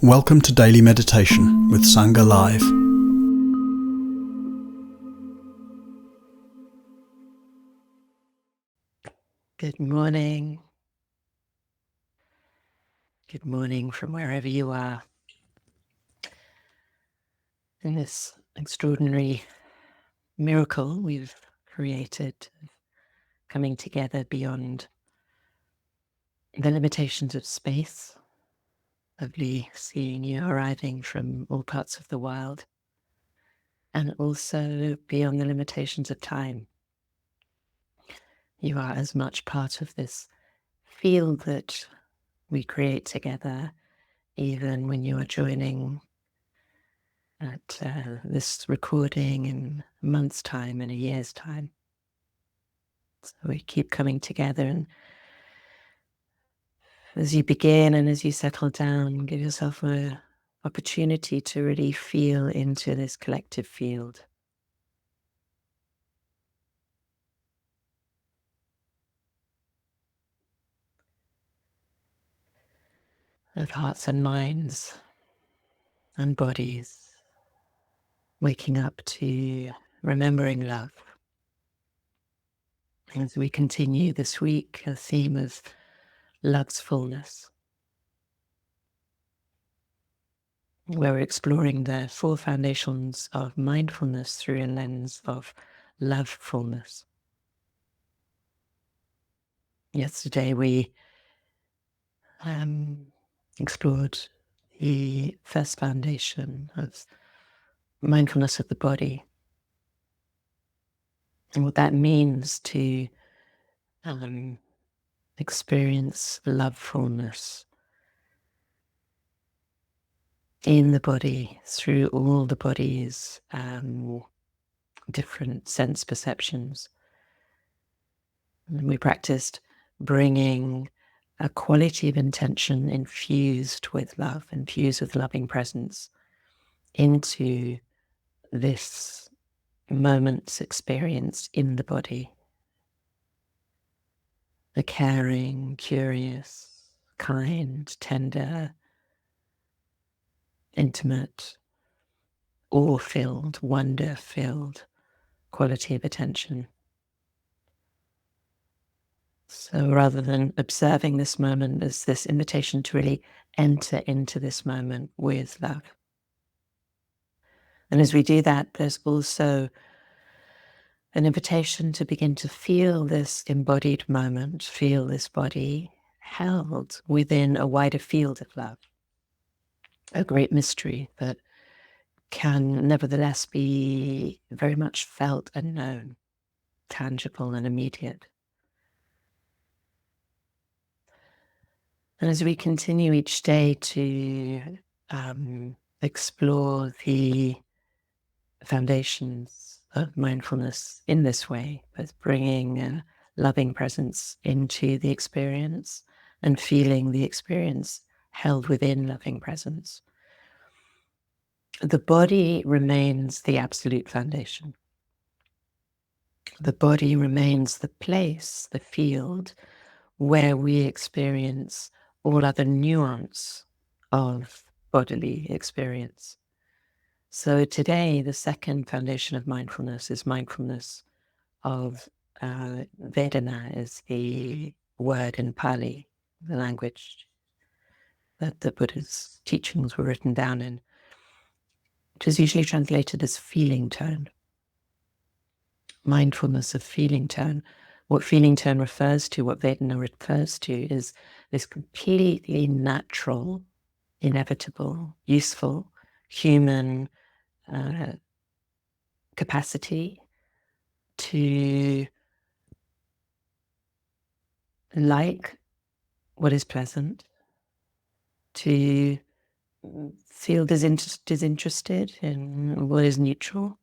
Welcome to Daily Meditation with Sangha Live. Good morning. Good morning from wherever you are in this extraordinary miracle we've created, coming together beyond the limitations of space. Lovely seeing you arriving from all parts of the world, and also beyond the limitations of time. You are as much part of this field that we create together, even when you are joining at this recording in a month's time, in a year's time. So we keep coming together, and as you begin and as you settle down, give yourself an opportunity to really feel into this collective field. Of hearts and minds and bodies, waking up to remembering love. As we continue this week, a theme of love's fullness, where we're exploring the 4 foundations of mindfulness through a lens of lovefulness. Yesterday we explored the first foundation of mindfulness of the body, and what that means to experience lovefulness in the body, through all the body's different sense perceptions. And we practiced bringing a quality of intention infused with love, infused with loving presence into this moment's experience in the body. The caring, curious, kind, tender, intimate, awe-filled, wonder-filled quality of attention. So rather than observing this moment, there's this invitation to really enter into this moment with love. And as we do that, there's also an invitation to begin to feel this embodied moment, feel this body held within a wider field of love, a great mystery that can nevertheless be very much felt and known, tangible and immediate. And as we continue each day to explore the foundations of mindfulness in this way, both bringing a loving presence into the experience and feeling the experience held within loving presence, the body remains the absolute foundation. The body remains the place, the field, where we experience all other nuance of bodily experience. So today, the second foundation of mindfulness is mindfulness of Vedana, is the word in Pali, the language that the Buddha's teachings were written down in, which is usually translated as feeling tone. Mindfulness of feeling tone. What feeling tone refers to, what Vedana refers to, is this completely natural, inevitable, useful, human capacity to like what is pleasant, to feel disinterested in what is neutral,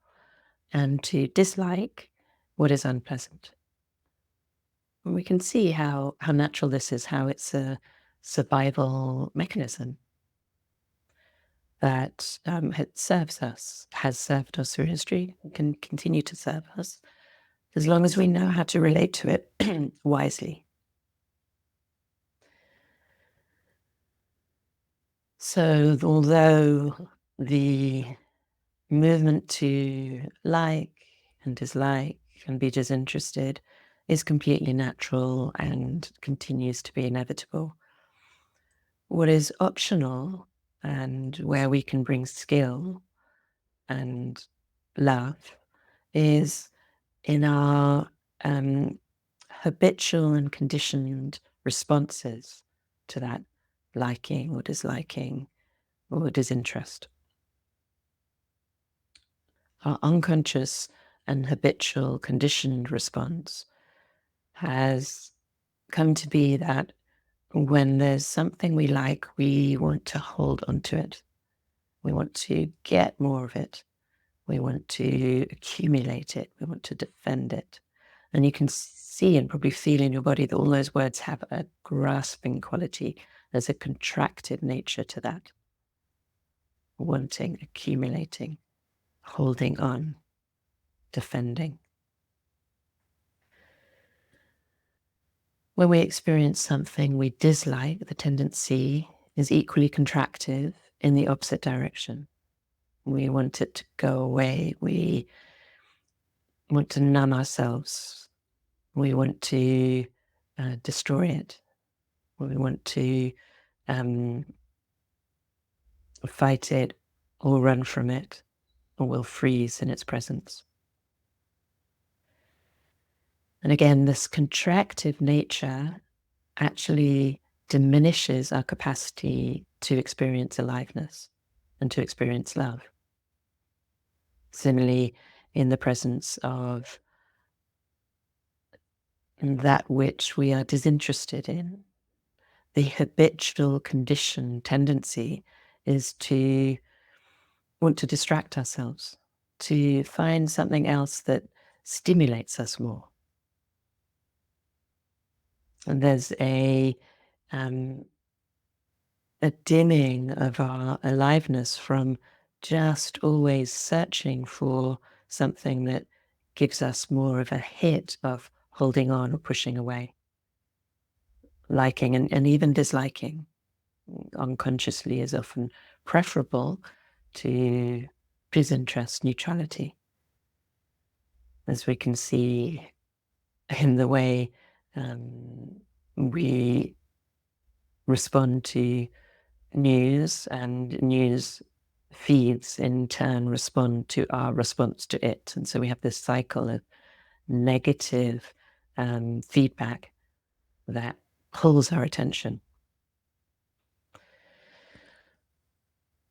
and to dislike what is unpleasant. And we can see how natural this is, how it's a survival mechanism that serves us, has served us through history, and can continue to serve us, as long as we know how to relate to it wisely. So, although the movement to like and dislike and be disinterested is completely natural and continues to be inevitable, what is optional and where we can bring skill and love is in our habitual and conditioned responses to that liking or disliking or disinterest. Our unconscious and habitual conditioned response has come to be that when there's something we like, we want to hold onto it. We want to get more of it. We want to accumulate it. We want to defend it. And you can see and probably feel in your body that all those words have a grasping quality. There's a contracted nature to that. Wanting, accumulating, holding on, defending. When we experience something we dislike, the tendency is equally contractive in the opposite direction. We want it to go away. We want to numb ourselves. We want to destroy it. We want to fight it or run from it, or we'll freeze in its presence. And again, this contractive nature actually diminishes our capacity to experience aliveness and to experience love. Similarly, in the presence of that which we are disinterested in, the habitual conditioned tendency is to want to distract ourselves, to find something else that stimulates us more. And there's a dimming of our aliveness from just always searching for something that gives us more of a hit of holding on or pushing away. Liking and even disliking unconsciously is often preferable to disinterest, neutrality. As we can see in the way we respond to news, and news feeds in turn respond to our response to it. And so we have this cycle of negative feedback that pulls our attention.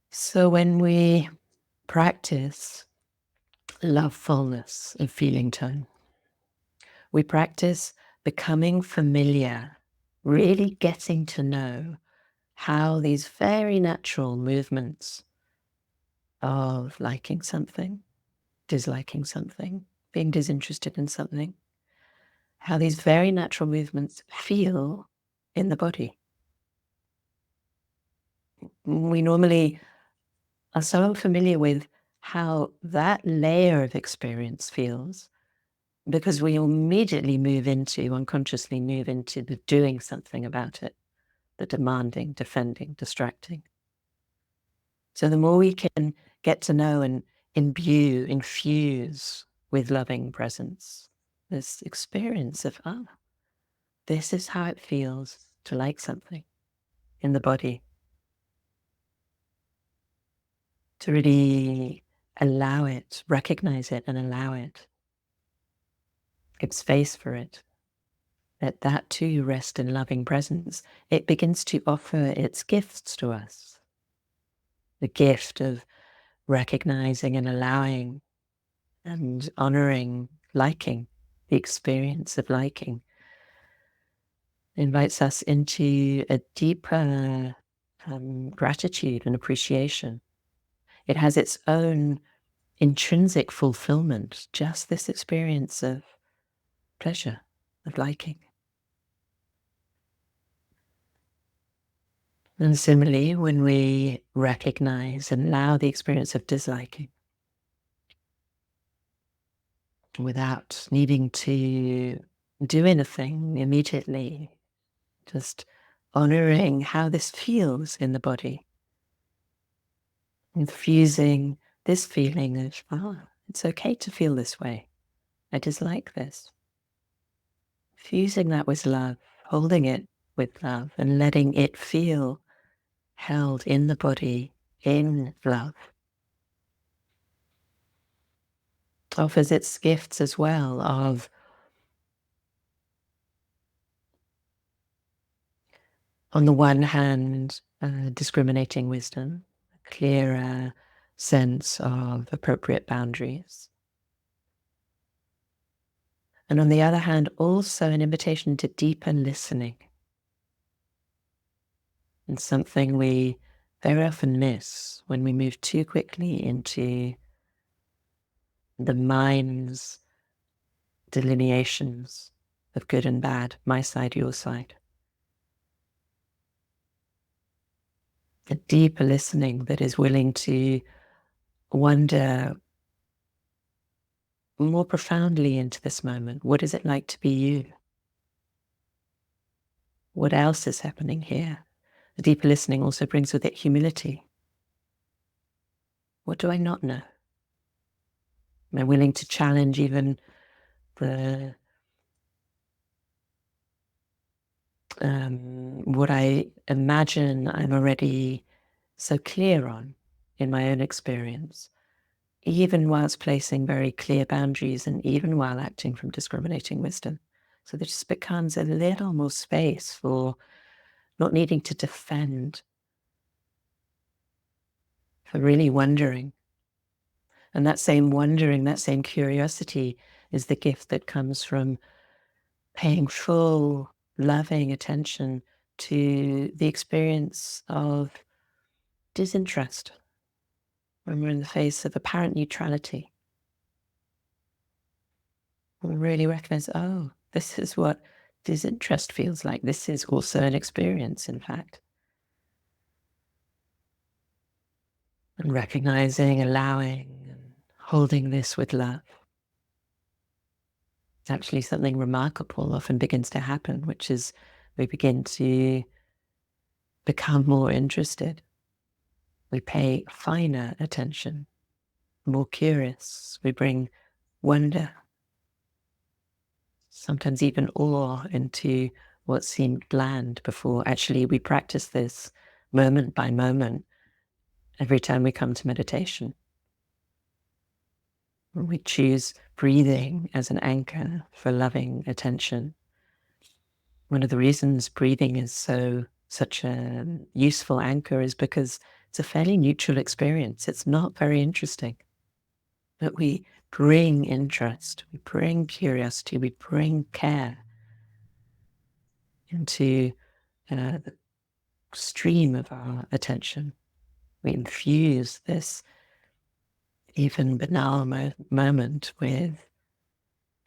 So when we practice lovefulness of feeling tone, we practice becoming familiar, really getting to know how these very natural movements of liking something, disliking something, being disinterested in something, how these very natural movements feel in the body. We normally are so unfamiliar with how that layer of experience feels because we unconsciously move into the doing something about it, the demanding, defending, distracting. So the more we can get to know and infuse with loving presence, this experience of, this is how it feels to like something in the body. To really allow it, recognize it and allow it. Give space for it. Let that too rest in loving presence. It begins to offer its gifts to us. The gift of recognizing and allowing and honoring liking, the experience of liking. Invites us into a deeper gratitude and appreciation. It has its own intrinsic fulfillment, just this experience of pleasure, of liking. And similarly, when we recognize and allow the experience of disliking, without needing to do anything immediately, just honoring how this feels in the body, infusing this feeling of, it's okay to feel this way. I dislike this. Fusing that with love, holding it with love, and letting it feel held in the body in love. Offers its gifts as well of on the one hand, discriminating wisdom, a clearer sense of appropriate boundaries. And on the other hand, also an invitation to deeper listening. And something we very often miss when we move too quickly into the mind's delineations of good and bad, my side, your side. A deeper listening that is willing to wonder more profoundly into this moment. What is it like to be you? What else is happening here? The deeper listening also brings with it humility. What do I not know? Am I willing to challenge even the what I imagine I'm already so clear on in my own experience, even whilst placing very clear boundaries and even while acting from discriminating wisdom. So there just becomes a little more space for not needing to defend, for really wondering. And that same wondering, that same curiosity is the gift that comes from paying full, loving attention to the experience of disinterest when we're in the face of apparent neutrality. We really recognize, this is what disinterest feels like. This is also an experience, in fact. And recognizing, allowing, and holding this with love. Actually, something remarkable often begins to happen, which is we begin to become more interested. We pay finer attention, more curious. We bring wonder, sometimes even awe into what seemed bland before. Actually, we practice this moment by moment every time we come to meditation. We choose breathing as an anchor for loving attention. One of the reasons breathing is such a useful anchor is because it's a fairly neutral experience. It's not very interesting. But we bring interest, we bring curiosity, we bring care into the stream of our attention. We infuse this even banal moment with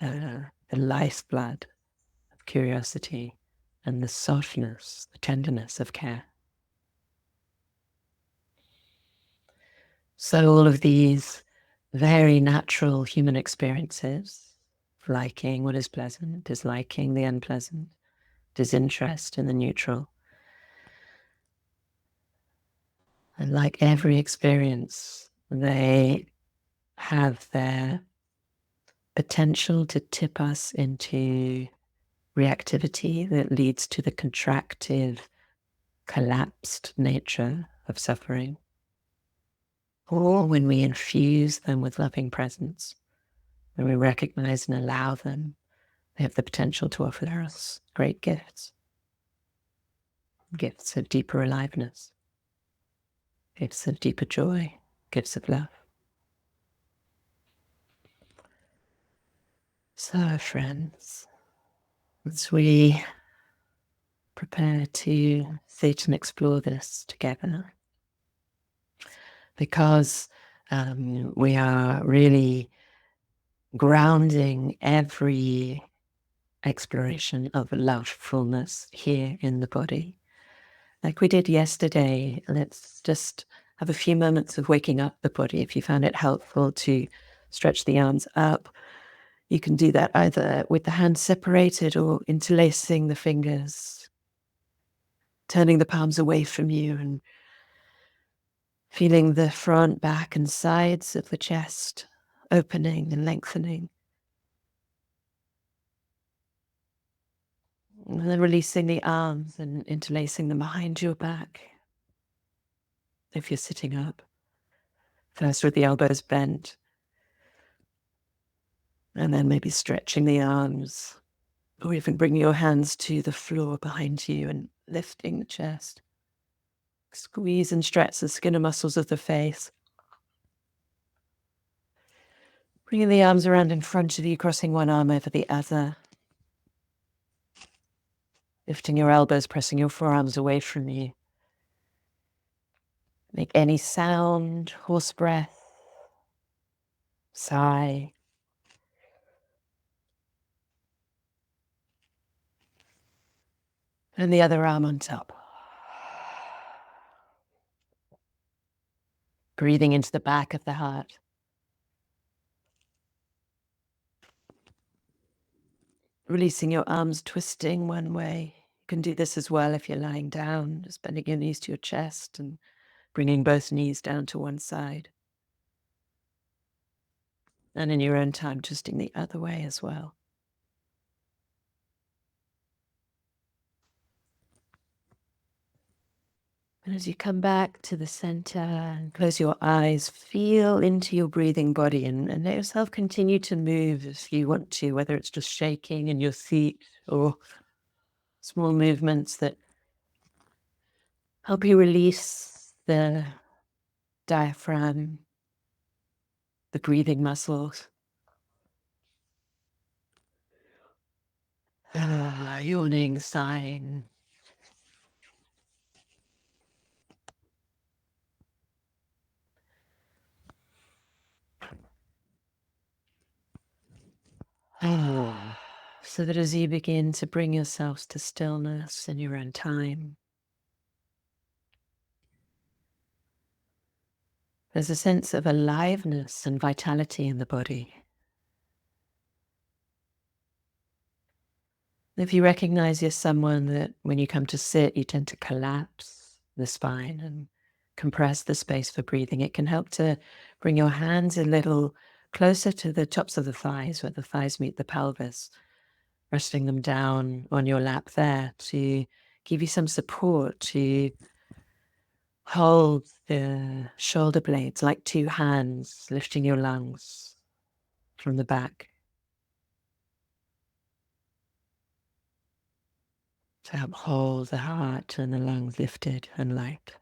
the lifeblood of curiosity and the softness, the tenderness of care. So all of these very natural human experiences, liking what is pleasant, disliking the unpleasant, disinterest in the neutral. And like every experience, they have their potential to tip us into reactivity that leads to the contractive, collapsed nature of suffering. Or when we infuse them with loving presence, when we recognize and allow them, they have the potential to offer us great gifts. Gifts of deeper aliveness, gifts of deeper joy, gifts of love. So, friends, as we prepare to sit and explore this together, because we are really grounding every exploration of lovefulness here in the body. Like we did yesterday, let's just have a few moments of waking up the body. If you found it helpful to stretch the arms up, you can do that either with the hands separated or interlacing the fingers, turning the palms away from you and Feeling the front, back and sides of the chest opening and lengthening. And then releasing the arms and interlacing them behind your back. If you're sitting up, first with the elbows bent, and then maybe stretching the arms, or even bringing your hands to the floor behind you and lifting the chest. Squeeze and stretch the skin and muscles of the face. Bringing the arms around in front of you, crossing one arm over the other. Lifting your elbows, pressing your forearms away from you. Make any sound, horse breath, sigh. And the other arm on top. Breathing into the back of the heart. Releasing your arms, twisting one way. You can do this as well if you're lying down, just bending your knees to your chest and bringing both knees down to one side. And in your own time, twisting the other way as well. And as you come back to the center and close your eyes, feel into your breathing body and let yourself continue to move if you want to, whether it's just shaking in your feet or small movements that help you release the diaphragm, the breathing muscles. Yawning, sighing. So that as you begin to bring yourselves to stillness in your own time, there's a sense of aliveness and vitality in the body. If you recognize you're someone that when you come to sit, you tend to collapse the spine and compress the space for breathing, it can help to bring your hands a little closer to the tops of the thighs, where the thighs meet the pelvis, resting them down on your lap there to give you some support, to hold the shoulder blades like two hands, lifting your lungs from the back. To help hold the heart and the lungs lifted and light.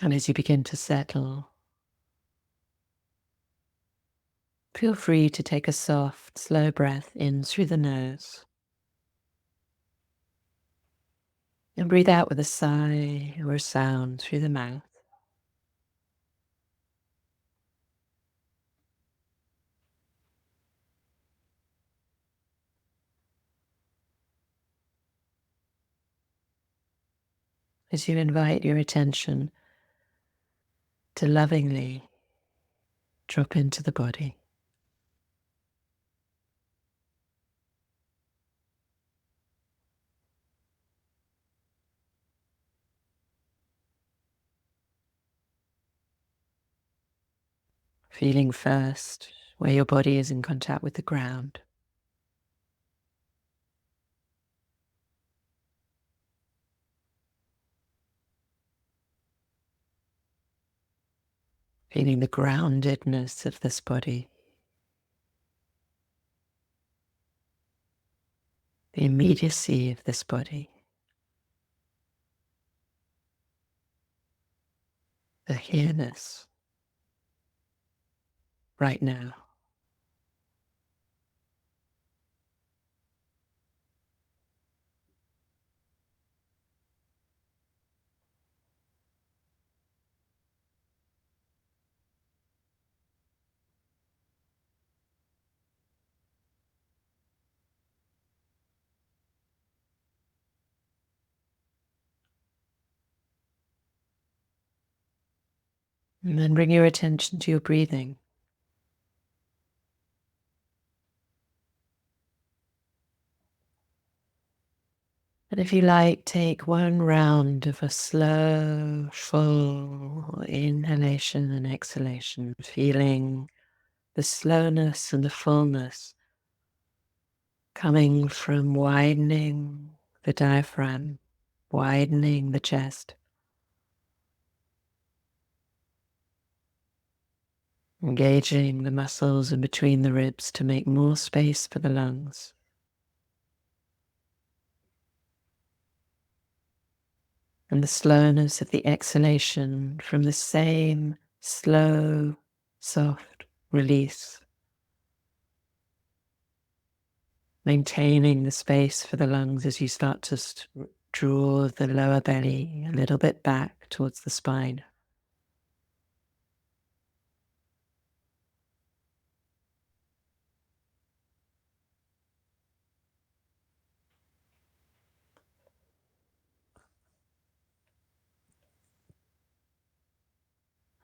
And as you begin to settle, feel free to take a soft, slow breath in through the nose. And breathe out with a sigh or a sound through the mouth. As you invite your attention to lovingly drop into the body. Feeling first where your body is in contact with the ground. Feeling the groundedness of this body. The immediacy of this body. The here-ness right now. And then bring your attention to your breathing. And if you like, take one round of a slow, full inhalation and exhalation, feeling the slowness and the fullness coming from widening the diaphragm, widening the chest, engaging the muscles in between the ribs to make more space for the lungs. And the slowness of the exhalation from the same slow, soft release, maintaining the space for the lungs as you start to draw the lower belly a little bit back towards the spine.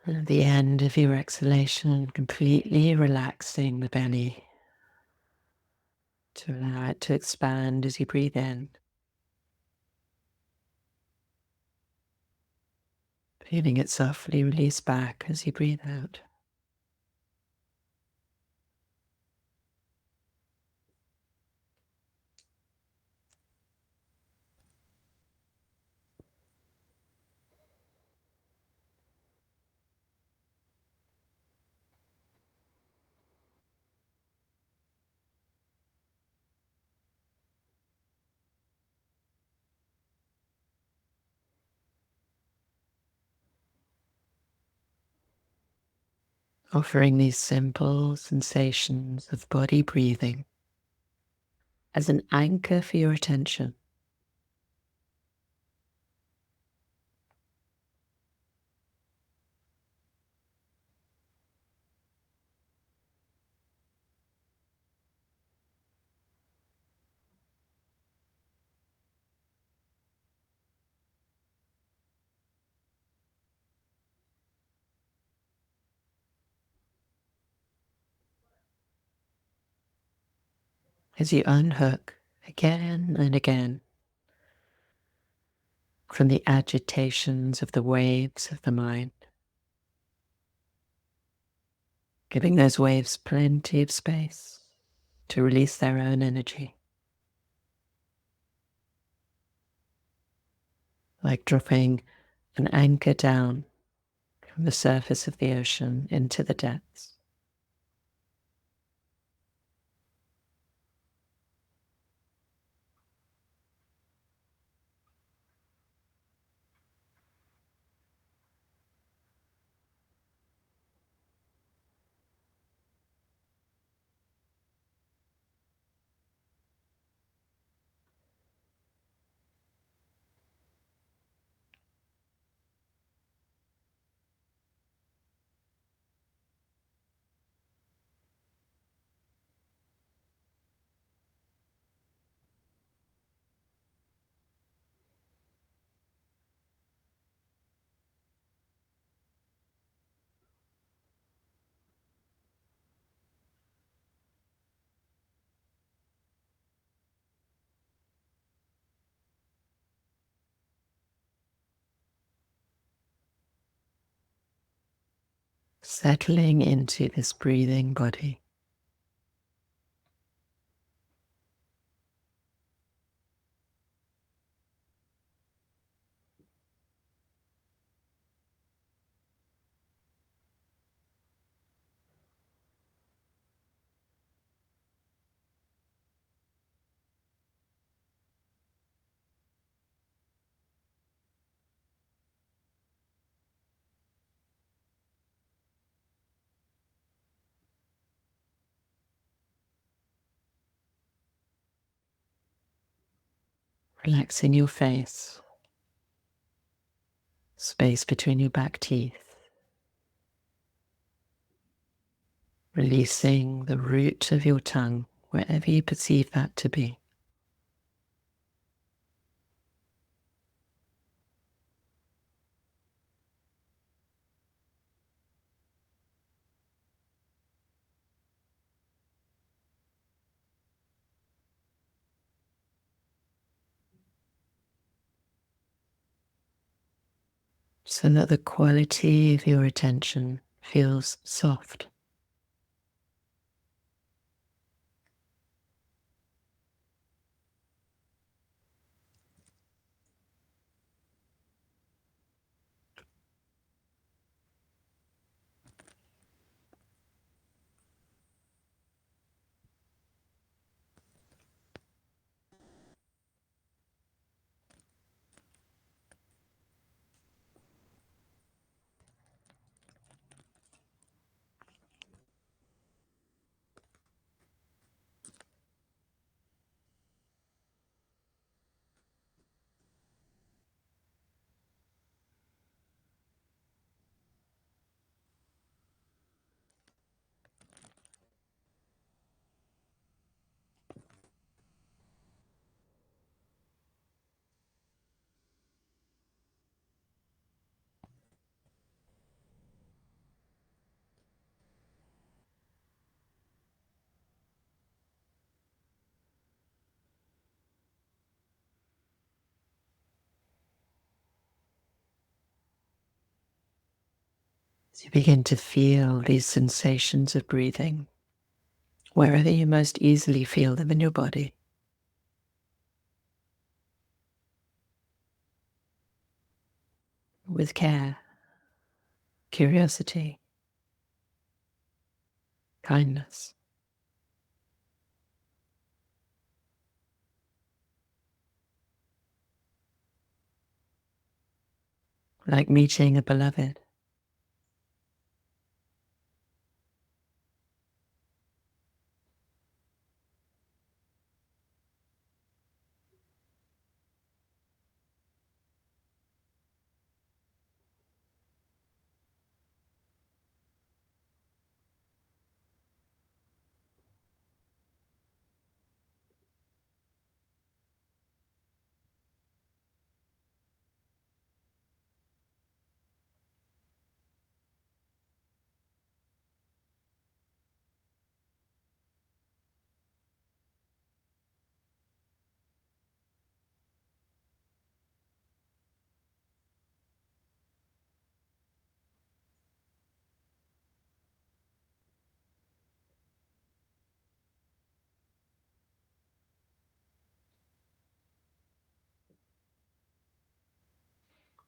And at the end of your exhalation, completely relaxing the belly to allow it to expand as you breathe in. Feeling it softly release back as you breathe out. Offering these simple sensations of body breathing as an anchor for your attention. As you unhook again and again from the agitations of the waves of the mind, giving those waves plenty of space to release their own energy, like dropping an anchor down from the surface of the ocean into the depths. Settling into this breathing body. Relaxing your face, space between your back teeth, releasing the root of your tongue wherever you perceive that to be. so that the quality of your attention feels soft. As you begin to feel these sensations of breathing, wherever you most easily feel them in your body, with care, curiosity, kindness, like meeting a beloved.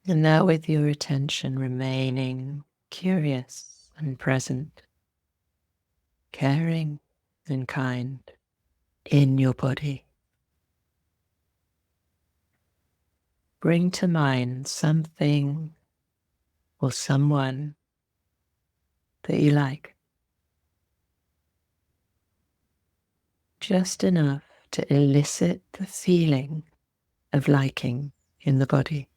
And now with your attention remaining curious and present, caring and kind in your body, bring to mind something or someone that you like, just enough to elicit the feeling of liking in the body.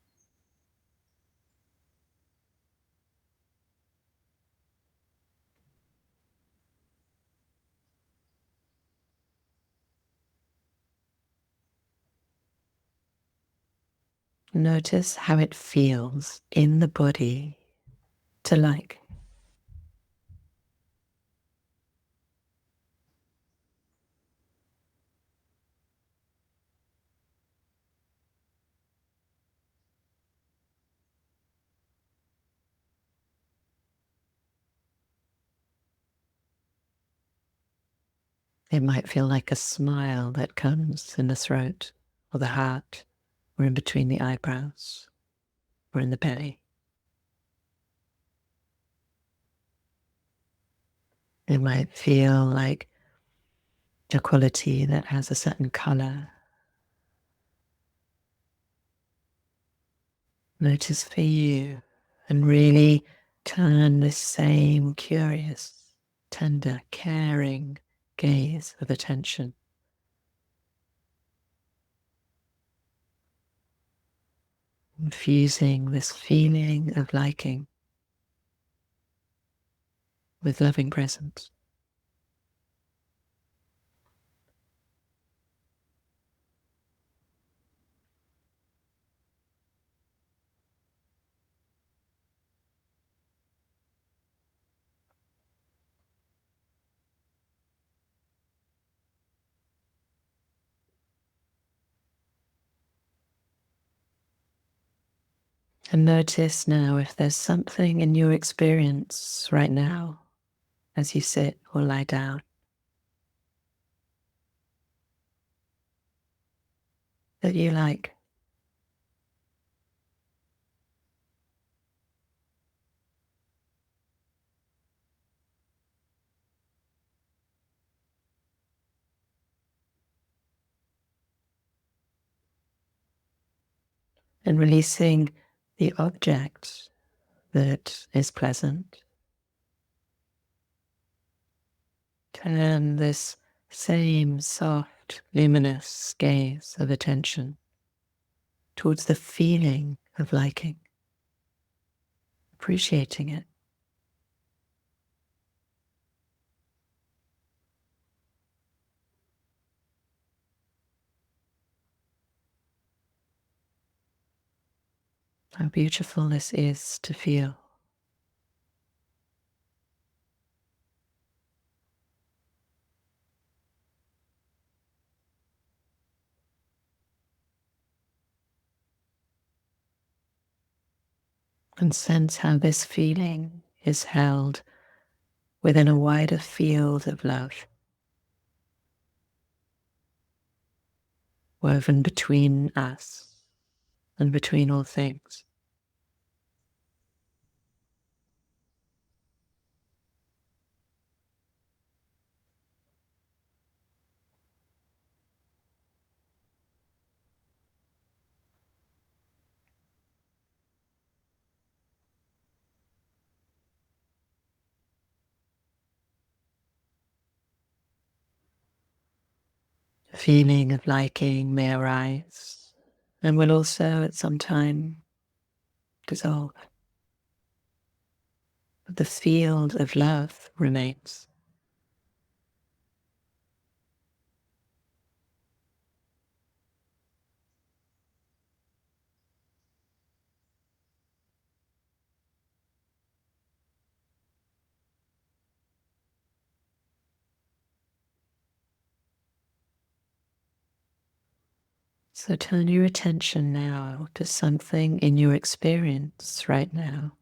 Notice how it feels in the body to like. It might feel like a smile that comes in the throat or the heart or in between the eyebrows or in the belly. It might feel like a quality that has a certain color. Notice for you and really turn this same curious, tender, caring gaze of attention, infusing this feeling of liking with loving presence. And notice now if there's something in your experience right now as you sit or lie down that you like. And releasing the object that is pleasant. Turn this same soft, luminous gaze of attention towards the feeling of liking, appreciating it. How beautiful this is to feel. And sense how this feeling is held within a wider field of love, woven between us and between all things. The feeling of liking may arise and will also at some time dissolve. But the field of love remains. So turn your attention now to something in your experience right now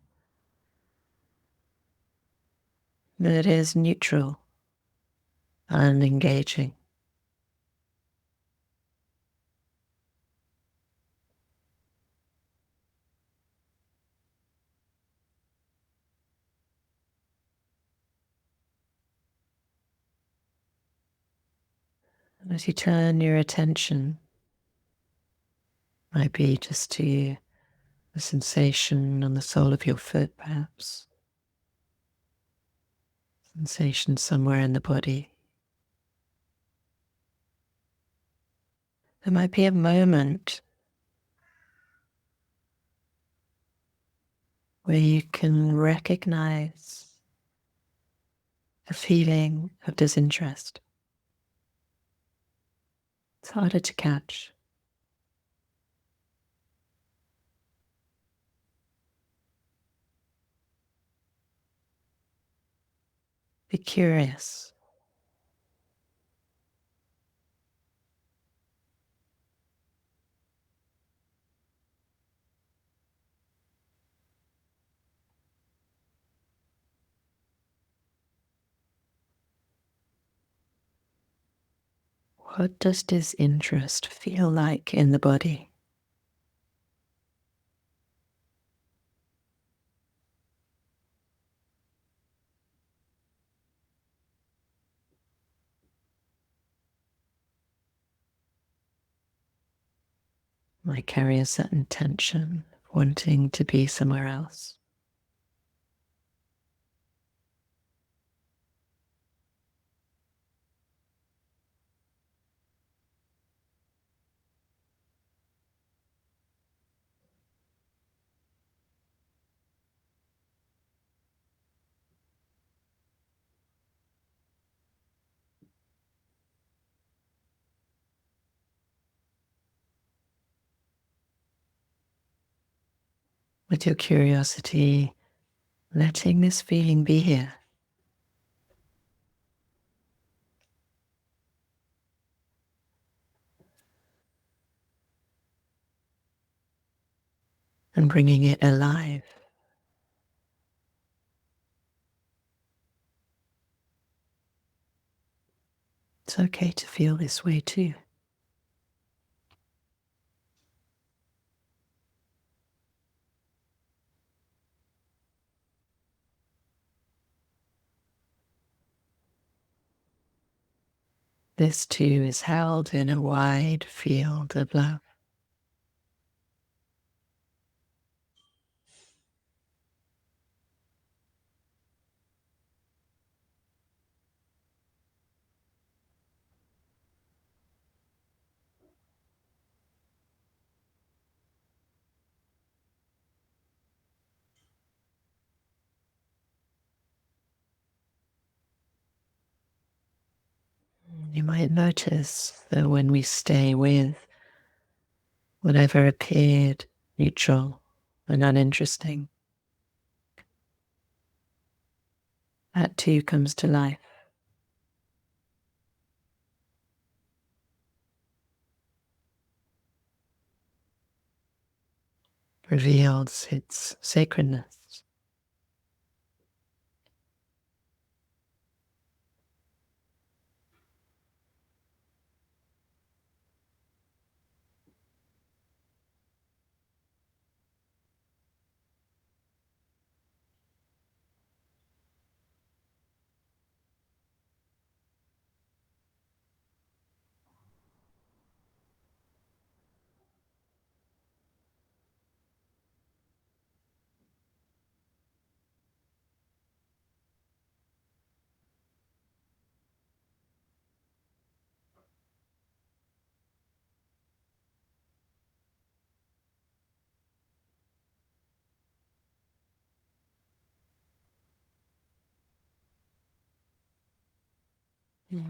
that is neutral and engaging. And as you turn your attention, might be just to the sensation on the sole of your foot, perhaps. Sensation somewhere in the body. There might be a moment where you can recognize a feeling of disinterest. It's harder to catch. Be curious. What does disinterest feel like in the body? Might carry a certain tension, wanting to be somewhere else. With your curiosity, letting this feeling be here. and bringing it alive. It's okay to feel this way too. This too is held in a wide field of love. You might notice that when we stay with whatever appeared neutral and uninteresting, that too comes to life, reveals its sacredness.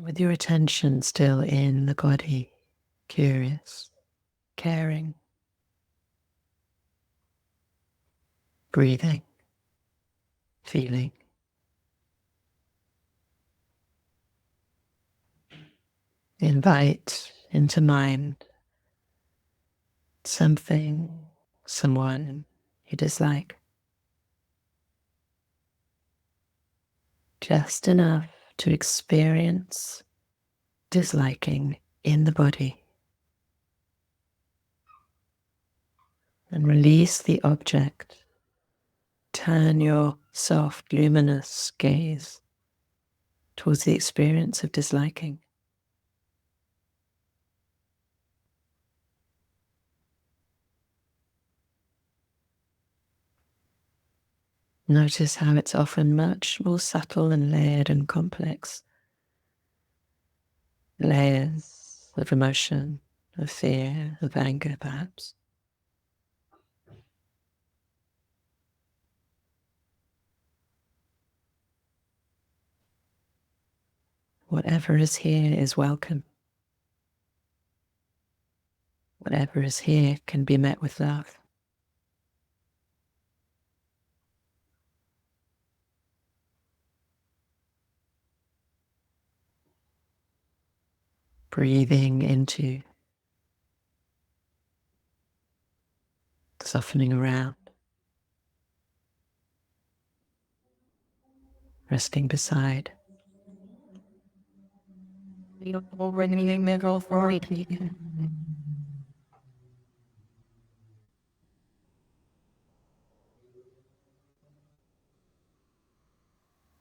With your attention still in the body, curious, caring, breathing, feeling. Invite into mind something, someone you dislike. Just enough to experience disliking in the body. And release the object. Turn your soft, luminous gaze towards the experience of disliking. Notice how it's often much more subtle and layered and complex. Layers of emotion, of fear, of anger, perhaps. Whatever is here is welcome. Whatever is here can be met with love. Breathing into, softening around, resting beside.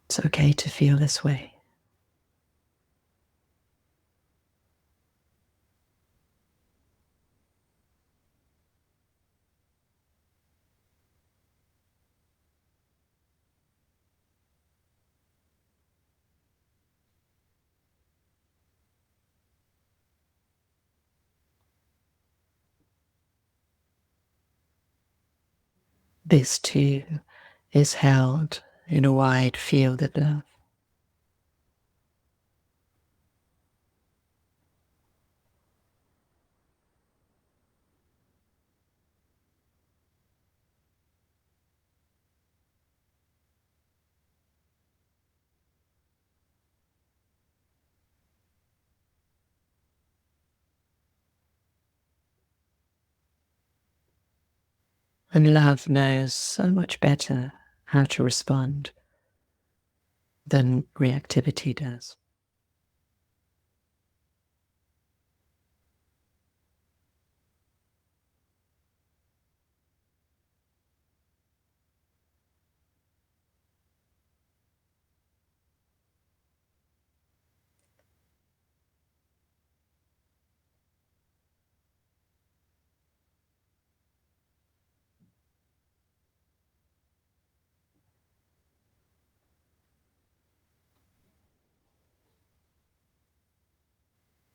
It's okay to feel this way. This too is held in a wide field of love. And love knows so much better how to respond than reactivity does.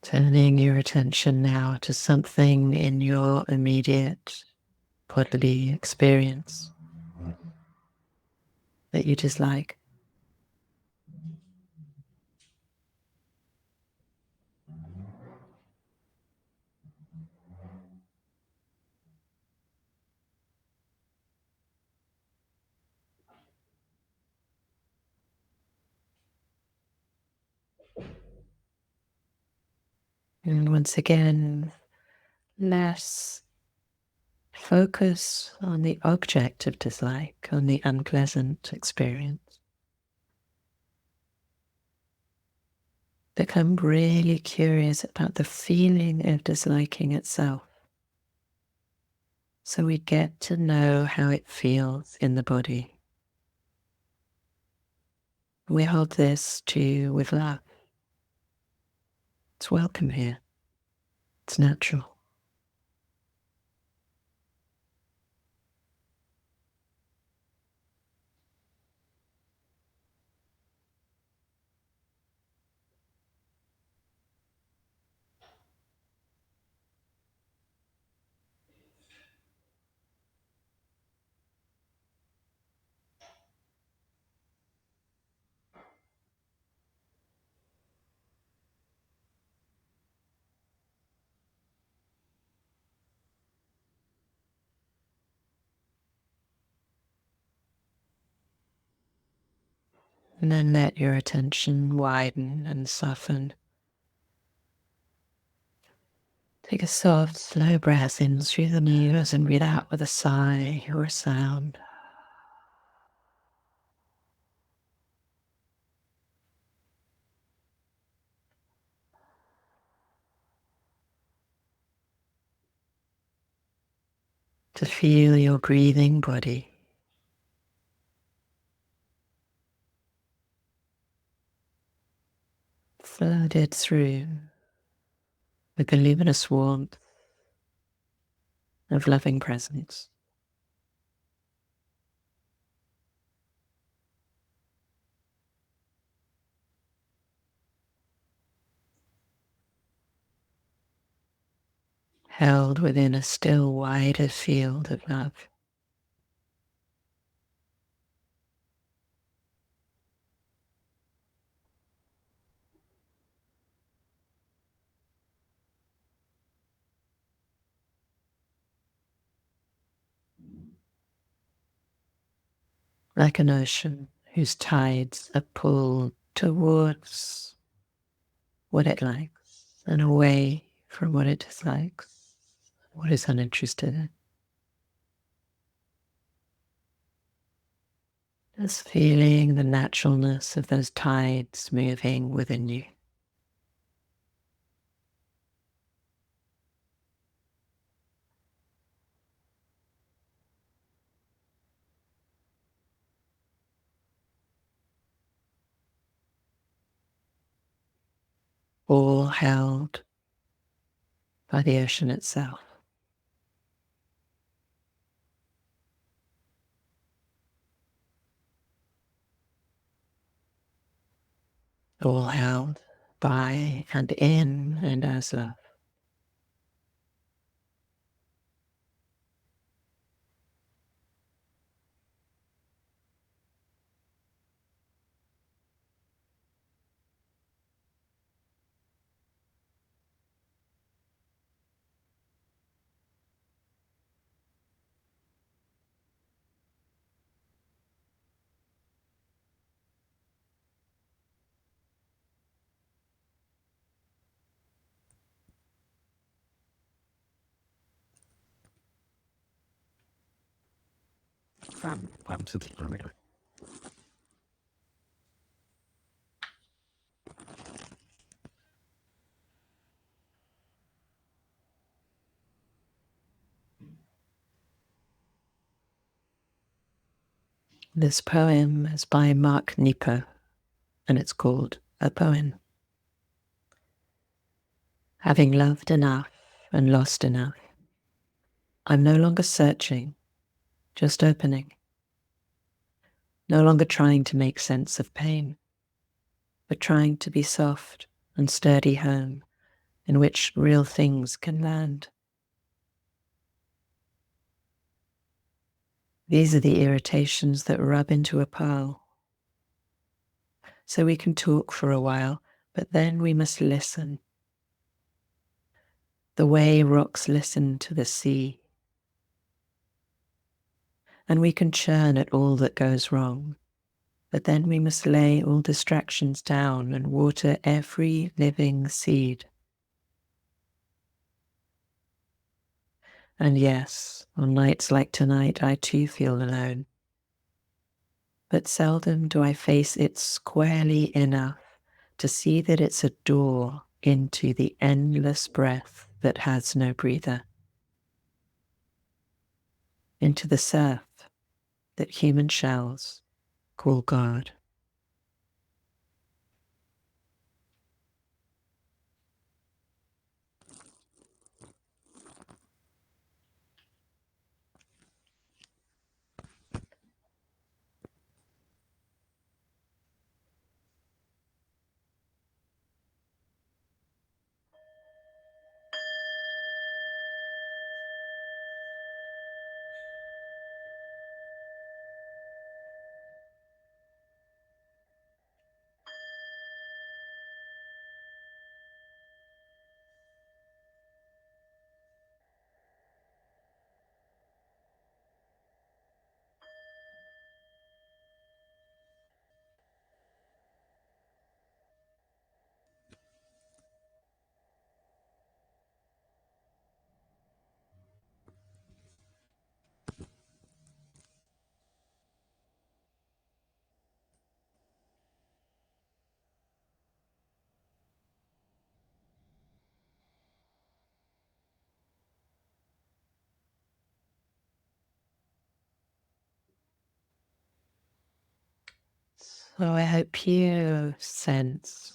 Turning your attention now to something in your immediate bodily experience that you dislike. And once again, less focus on the object of dislike, on the unpleasant experience. Become really curious about the feeling of disliking itself. So we get to know how it feels in the body. We hold this too with love. It's welcome here. It's natural. And then let your attention widen and soften. Take a soft, slow breath in through the nose and breathe out with a sigh or a sound. To feel your breathing body. Flooded through with the luminous warmth of loving presence. Held within a still wider field of love. Like an ocean whose tides are pulled towards what it likes and away from what it dislikes, what is uninterested in. Just feeling the naturalness of those tides moving within you. All held by the ocean itself. All held by and in and as love. This poem is by Mark Nepo, and it's called A Poem. Having loved enough and lost enough, I'm no longer searching, just opening. No longer trying to make sense of pain, but trying to be soft and sturdy home in which real things can land. These are the irritations that rub into a pile. So we can talk for a while, but then we must listen. The way rocks listen to the sea. And we can churn at all that goes wrong, but then we must lay all distractions down and water every living seed. And yes, on nights like tonight, I too feel alone. But seldom do I face it squarely enough to see that it's a door into the endless breath that has no breather, into the surf that human shells call God. So I hope you sense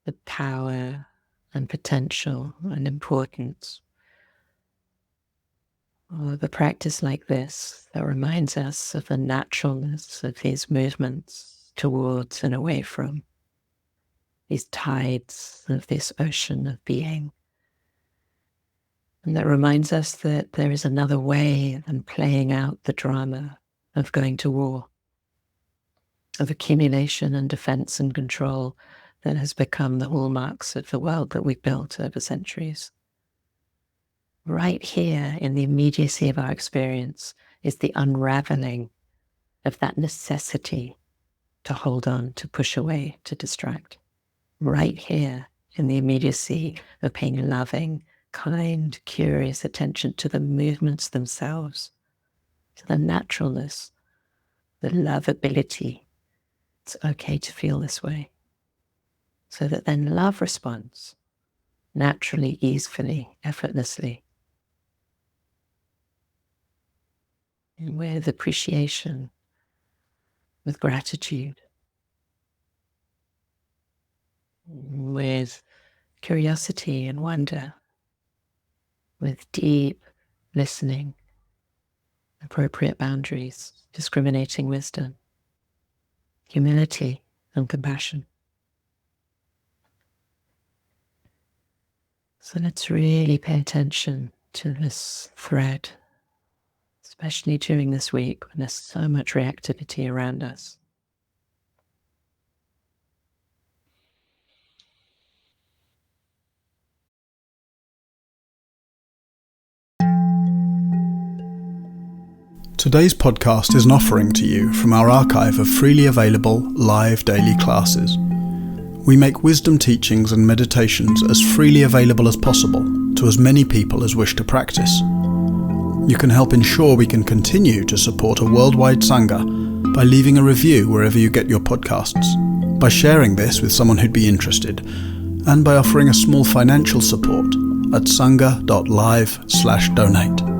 the power and potential and importance of a practice like this that reminds us of the naturalness of these movements towards and away from, these tides of this ocean of being. And that reminds us that there is another way than playing out the drama of going to war, of accumulation and defense and control that has become the hallmarks of the world that we've built over centuries. Right here in the immediacy of our experience is the unraveling of that necessity to hold on, to push away, to distract. Right here in the immediacy of paying loving, kind, curious attention to the movements themselves, to the naturalness, the lovability. It's okay to feel this way. So that then love responds naturally, easily, effortlessly, with appreciation, with gratitude, with curiosity and wonder, with deep listening, appropriate boundaries, discriminating wisdom, humility and compassion. So let's really pay attention to this thread, especially during this week when there's so much reactivity around us. Today's podcast is an offering to you from our archive of freely available live daily classes. We make wisdom teachings and meditations as freely available as possible to as many people as wish to practice. You can help ensure we can continue to support a worldwide Sangha by leaving a review wherever you get your podcasts, by sharing this with someone who'd be interested, and by offering a small financial support at sangha.live/donate.